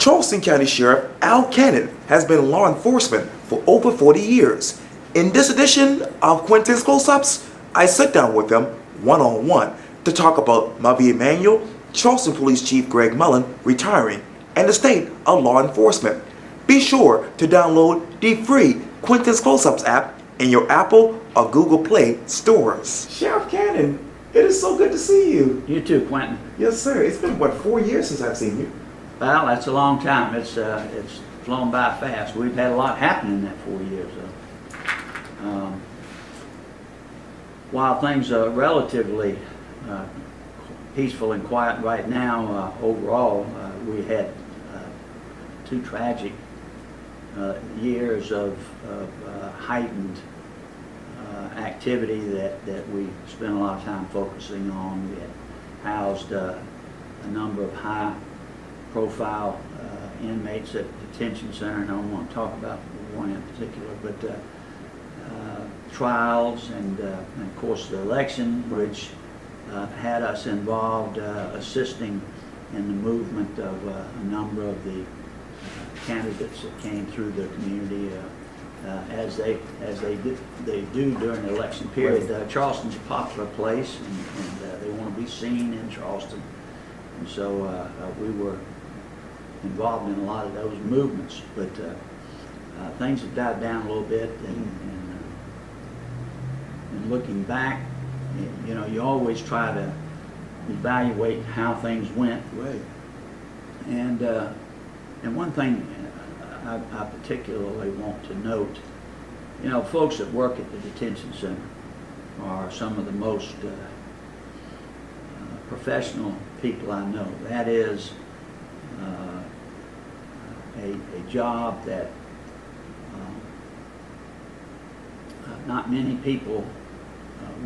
Charleston County Sheriff Al Cannon has been in law enforcement for over 40 years. In this edition of Quintin's Close-Ups, I sit down with him one-on-one to talk about Mother Emanuel, Charleston Police Chief Greg Mullen retiring, and the state of law enforcement. Be sure to download the free Quintin's Close-Ups app in your Apple or Google Play stores. Sheriff Cannon, it is so good to see you. You too, Quintin. Yes, sir. It's been, what, 4 years since I've seen you? Well, that's a long time. It's flown by fast. We've had a lot happen in that 4 years, though. While things are relatively peaceful and quiet right now, overall, we had two tragic years of heightened activity that we spent a lot of time focusing on. We had housed a number of high-profile inmates at the detention center, and I don't want to talk about one in particular, but trials and of course the election, which had us involved assisting in the movement of a number of the candidates that came through the community as they do during the election period. Charleston's a popular place, and they want to be seen in Charleston, and so we were involved in a lot of those movements. But things have died down a little bit, and looking back, you know, you always try to evaluate how things went. Right. And one thing I particularly want to note, you know, folks that work at the detention center are some of the most professional people I know. That is a job that not many people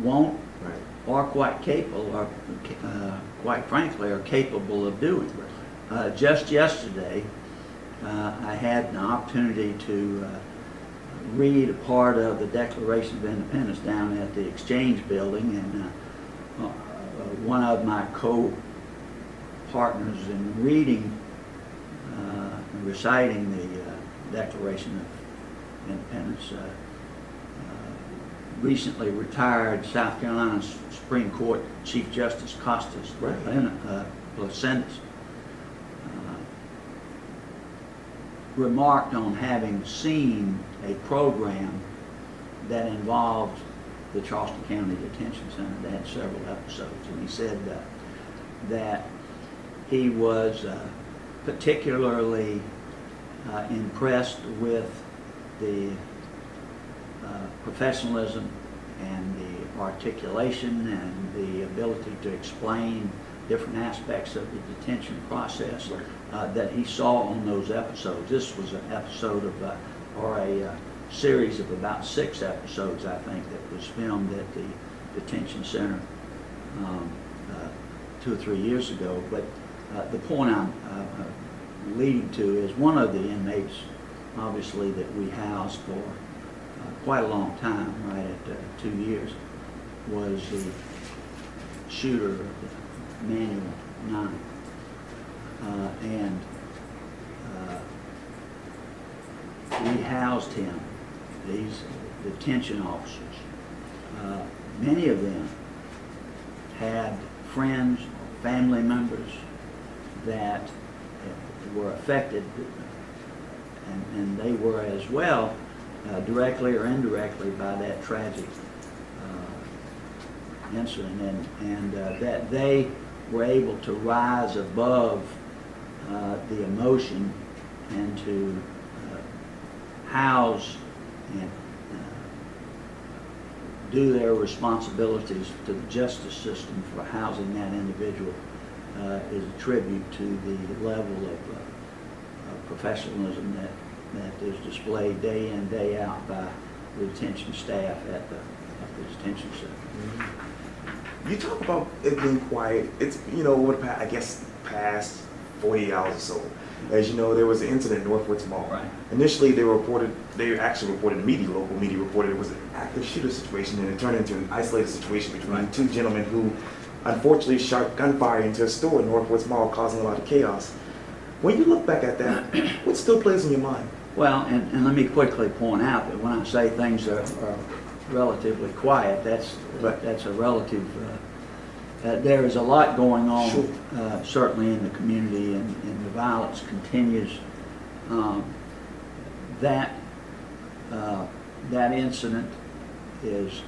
won't, Right. or quite capable, or quite frankly are capable of doing. Just yesterday, I had an opportunity to read a part of the Declaration of Independence down at the Exchange Building, and one of my co-partners in reading and reciting the Declaration of Independence, recently retired South Carolina Supreme Court Chief Justice Costas Placentis, remarked on having seen a program that involved the Charleston County Detention Center. They had several episodes, and he said that he was particularly impressed with the professionalism and the articulation and the ability to explain different aspects of the detention process that he saw on those episodes. This was an episode of, or a series of about 6 episodes, I think, that was filmed at the detention center 2 or 3 years ago. But the point I'm leading to is one of the inmates, obviously, that we housed for quite a long time, right at 2 years, was the shooter of the Emanuel 9. And we housed him, these detention officers. Many of them had friends, family members that were affected, and they were as well, directly or indirectly, by that tragic incident, and that they were able to rise above the emotion and to house and do their responsibilities to the justice system for housing that individual is a tribute to the level of professionalism that is displayed day in, day out by the detention staff at the detention center. Mm-hmm. You talk about it being quiet. It's, you know, I guess past 48 hours or so. As you know, there was an incident in Northwoods Mall. Right. Initially, they actually reported, local media reported it was an active shooter situation, and it turned into an isolated situation between 2 gentlemen who unfortunately shot gunfire into a store in Northwoods Mall, causing a lot of chaos. When you look back at that, what still plays in your mind? Well, and let me quickly point out that when I say things are relatively quiet, that's a relative. There is a lot going on, Sure. certainly in the community, and the violence continues. That incident is,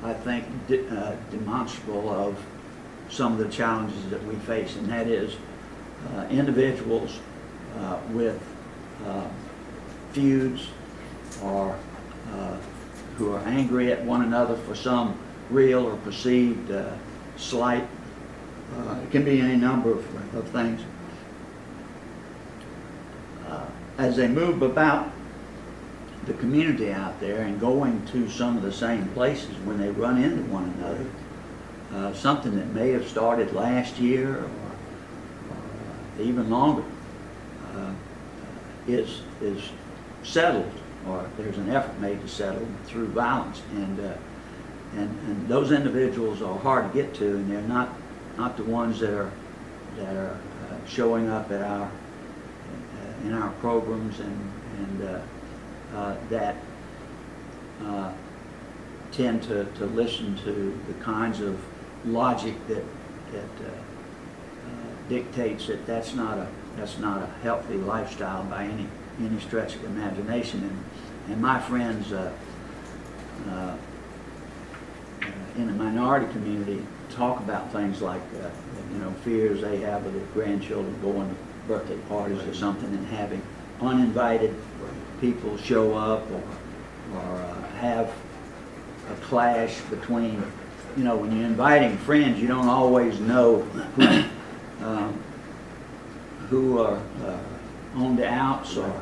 I think, demonstrable of some of the challenges that we face, and that is individuals with feuds or who are angry at one another for some real or perceived slight. It can be any number of things. As they move about the community out there and going to some of the same places when they run into one another, something that may have started last year or even longer is settled, or there's an effort made to settle through violence, and those individuals are hard to get to, and they're not the ones that are showing up at our in our programs and that tend to listen to the kinds of logic that dictates that that's not a healthy lifestyle by any stretch of imagination. And my friends in the minority community talk about things like fears they have of their grandchildren going to birthday parties or something and having uninvited people show up or have a clash between, when you're inviting friends, you don't always know who are on the outs or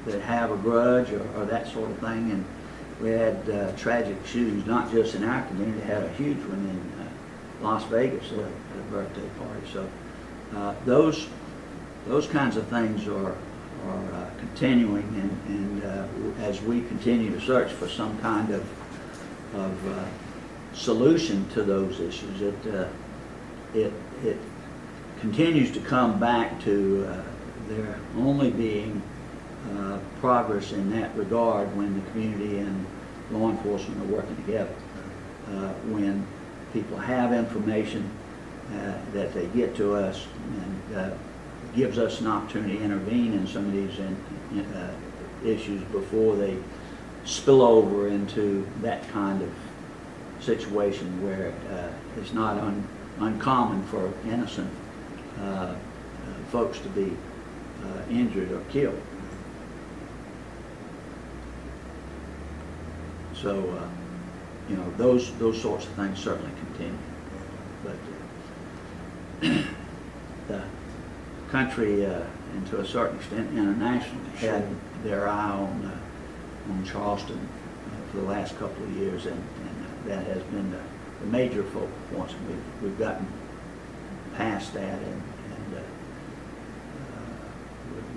that have a grudge or that sort of thing. And we had tragic shootings, not just in our community, had a huge one in Las Vegas at a birthday party. So those kinds of things are continuing, and as we continue to search for some kind of solution to those issues, it continues to come back to there only being progress in that regard when the community and law enforcement are working together. When people have information that they get to us and gives us an opportunity to intervene in some of these issues before they spill over into that kind of situation where it's not uncommon for innocent folks to be injured or killed. So, those sorts of things certainly continue. But the country, and to a certain extent internationally, had their eye on Charleston for the last couple of years, and that has been the major focal points. We've gotten past that, and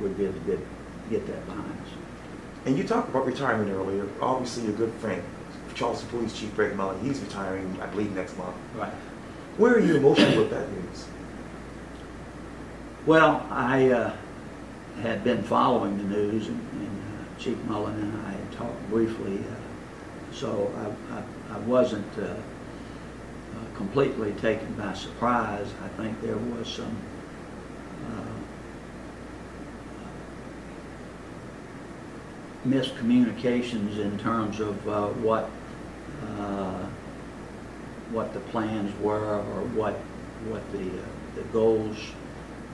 we're good to get that behind us. And you talked about retirement earlier. Obviously, your good friend, Charleston Police Chief Greg Mullen, he's retiring, I believe, next month. Right. Where are you emotionally with that news? Well, I had been following the news, and Chief Mullen and I had talked briefly, so I wasn't completely taken by surprise. I think there was some miscommunications in terms of what the plans were, or what the goals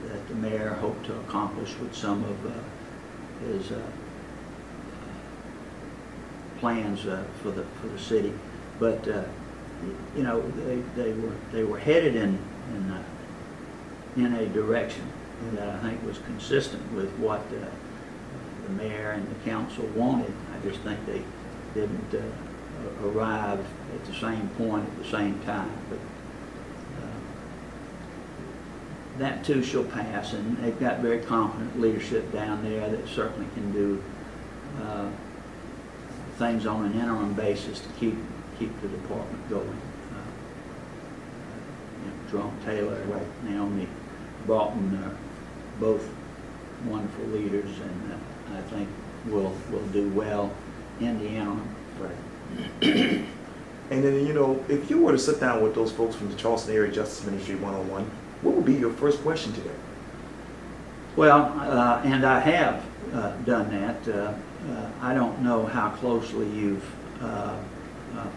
that the mayor hoped to accomplish with some of his plans for the city. But they were headed in a direction that I think was consistent with what the mayor and the council wanted. I just think they didn't arrive at the same point at the same time. But that too shall pass, and they've got very competent leadership down there that certainly can do things on an interim basis to keep the department going. Jerome Taylor, Naomi Broughton both wonderful leaders, and I think will do well in the interim. And then, you know, if you were to sit down with those folks from the Charleston Area Justice Ministry one-on-one, what would be your first question to them? Well, and I have done that. I don't know how closely you've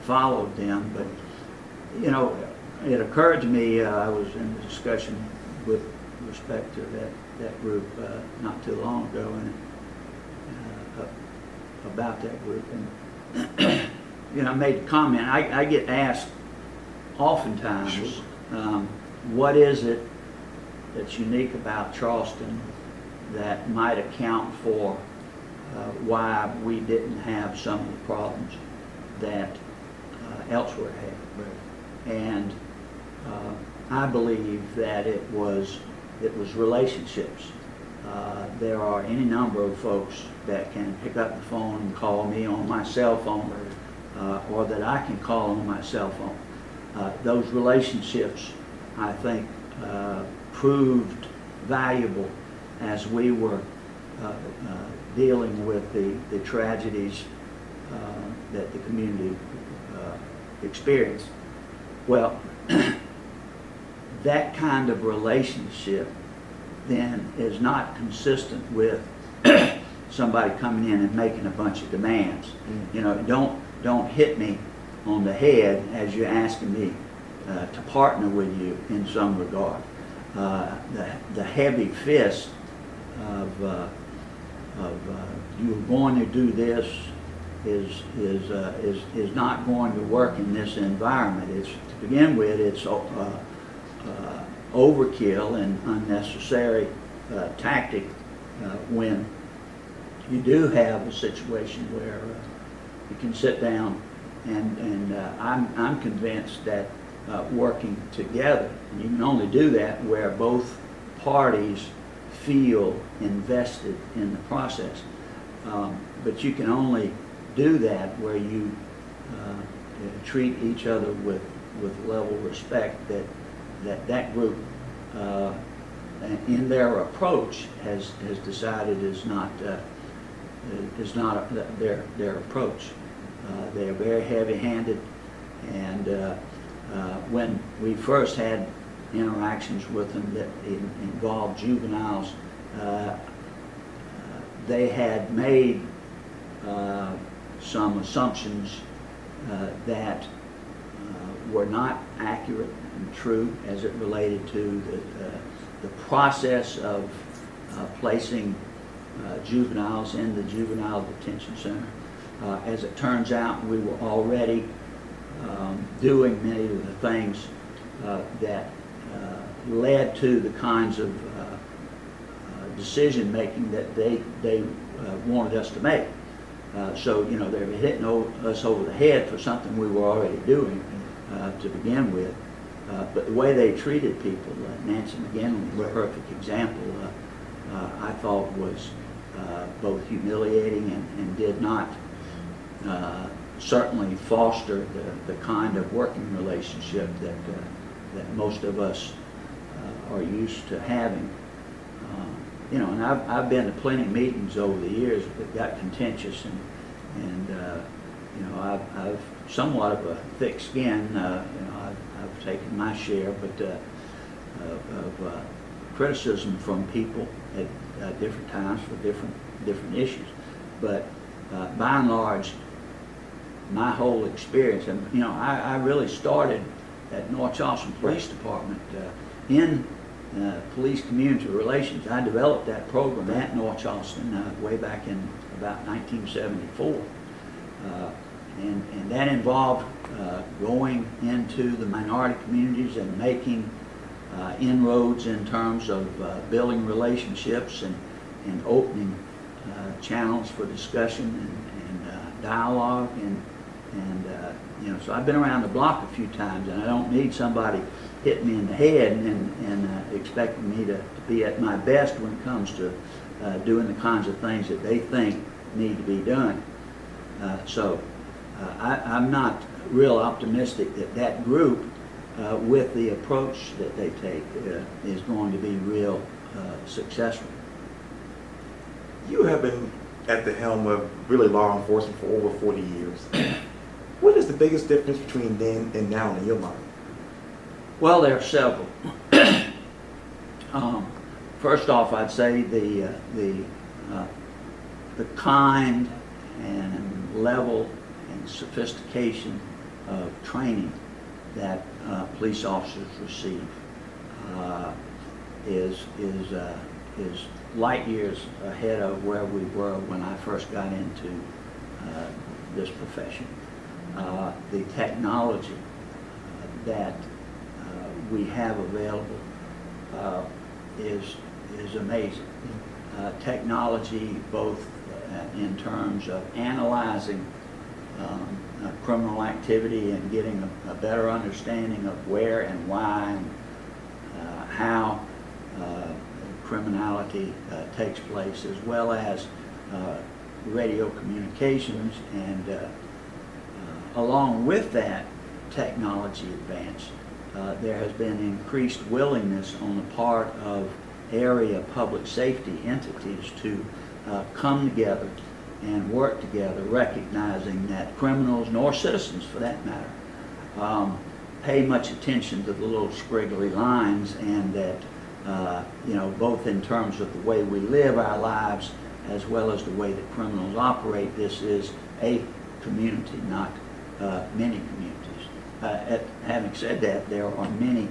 followed them, but, you know, it occurred to me, I was in a discussion with respect to that group not too long ago, and about that group, and you know, I made a comment. I get asked oftentimes, what is it that's unique about Charleston that might account for why we didn't have some of the problems that elsewhere had. And I believe that it was relationships. There are any number of folks that can pick up the phone and call me on my cell phone, or that I can call on my cell phone. Those relationships, I think, proved valuable as we were dealing with the tragedies that the community experienced. Well, that kind of relationship then is not consistent with somebody coming in and making a bunch of demands. You know, don't hit me on the head as you're asking me to partner with you in some regard. The heavy fist of you're going to do this is not going to work in this environment. It's, to begin with, it's overkill and unnecessary tactic when you do have a situation where you can sit down and I'm convinced that working together, and you can only do that where both parties feel invested in the process, but you can only do that where you treat each other with level respect that group in their approach has decided is not their approach. They are very heavy-handed, and when we first had interactions with them that involved juveniles, they had made some assumptions that were not accurate and true as it related to the process of placing juveniles in the juvenile detention center. As it turns out, we were already doing many of the things that led to the kinds of decision making that they wanted us to make. So, you know, they were hitting us over the head for something we were already doing to begin with. But the way they treated people, Nancy McGinley is a perfect example, I thought was both humiliating and did not certainly foster the kind of working relationship that most of us are used to having. You know, and I've been to plenty of meetings over the years that got contentious, and you know, I've somewhat of a thick skin. You know, I've taken my share, but of criticism from people at different times for different issues. But by and large, my whole experience, and you know, I really started at North Charleston Police Department in police community relations. I developed that program at North Charleston way back in about 1974. And that involved going into the minority communities and making inroads in terms of building relationships and opening channels for discussion and dialogue and you know, so I've been around the block a few times, and I don't need somebody hitting me in the head and expecting me to be at my best when it comes to doing the kinds of things that they think need to be done. So I'm not real optimistic that group, with the approach that they take, is going to be real successful. You have been at the helm of really law enforcement for over 40 years. What is the biggest difference between then and now in your mind? Well, there are several. First off, I'd say the kind and level and sophistication of training that police officers receive is light years ahead of where we were when I first got into this profession. The technology that we have available is amazing. Technology both in terms of analyzing criminal activity and getting a better understanding of where and why and how criminality takes place, as well as radio communications, and along with that technology advance, there has been increased willingness on the part of area public safety entities to come together and work together, recognizing that criminals, nor citizens for that matter, pay much attention to the little squiggly lines, and that both in terms of the way we live our lives as well as the way that criminals operate, this is a community, not many communities. Having said that, there are many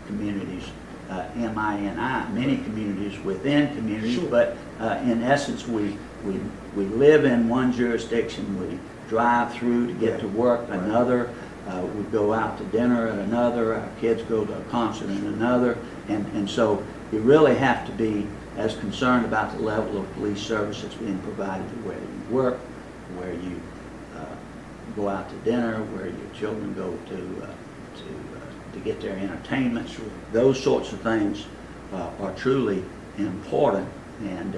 communities, M-I-N-I, many communities within communities, Sure. but in essence, we live in one jurisdiction, we drive through to get to work another, we go out to dinner at another, our kids go to a concert in another, and so you really have to be as concerned about the level of police service that's being provided to where you work, where you go out to dinner, where your children go to get their entertainment. Those sorts of things are truly important, and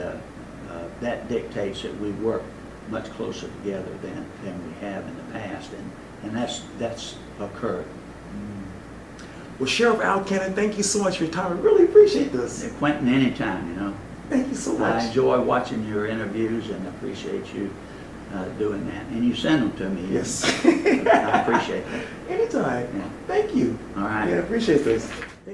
that dictates that we work much closer together than we have in the past, and that's occurred. Well, Sheriff Al Cannon, thank you so much for your time. I really appreciate this. Quintin, anytime, Thank you so much. I enjoy watching your interviews and appreciate you doing that. And you send them to me. Yes. I appreciate that. Anytime. Yeah. Thank you. All right. Yeah, I appreciate this.